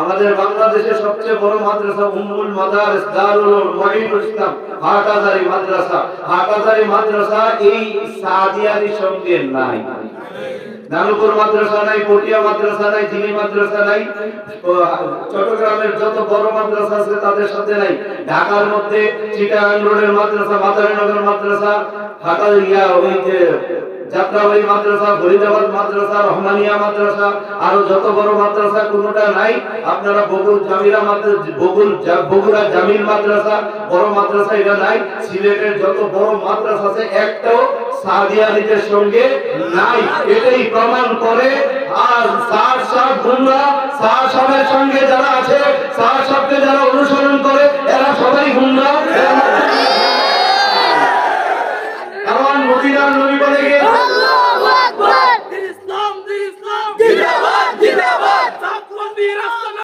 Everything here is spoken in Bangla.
আমাদের বাংলাদেশের সবচেয়ে বড় মাদ্রাসা উম্মুল মাদারিস দারুল মুঈনুল ইসলাম হাটহাজারী মাদ্রাসা। হাটহাজারী মাদ্রাসা এই সাদিয়ার সঙ্গে নাই। নানুপুর মাদ্রাসা নাই, পটিয়া মাদ্রাসা নাই, জিনি মাদ্রাসা নাই, চট্টগ্রামের যত বড় মাদ্রাসা আছে তাদের সাথে নাই। ঢাকার মধ্যে চিটাগাং রোডের মাদ্রাসা, মাদারীনগর মাদ্রাসা, হাটারিয়া ওই যে যাত্রাবাড়ি মাদ্রাসা, ফরিদাবাদ মাদ্রাসা, রহমানিয়া মাদ্রাসা, আরো যত বড় মাদ্রাসা কোনটা নাই। আপনারা বগুড়া জামিল মাদ্রাসা বড় মাদ্রাসা এটা নাই। সিলেটের যত বড় মাদ্রাসা আছে একটাও সাদিয়ানীদের সঙ্গে নাই। এটাই প্রমাণ করে। আর স্যার সাহেব গুমরা, স্যার সাহেবের সঙ্গে যারা আছে, স্যার সাহেবকে যারা অনুসরণ করে, এরা সবাই গুমরা।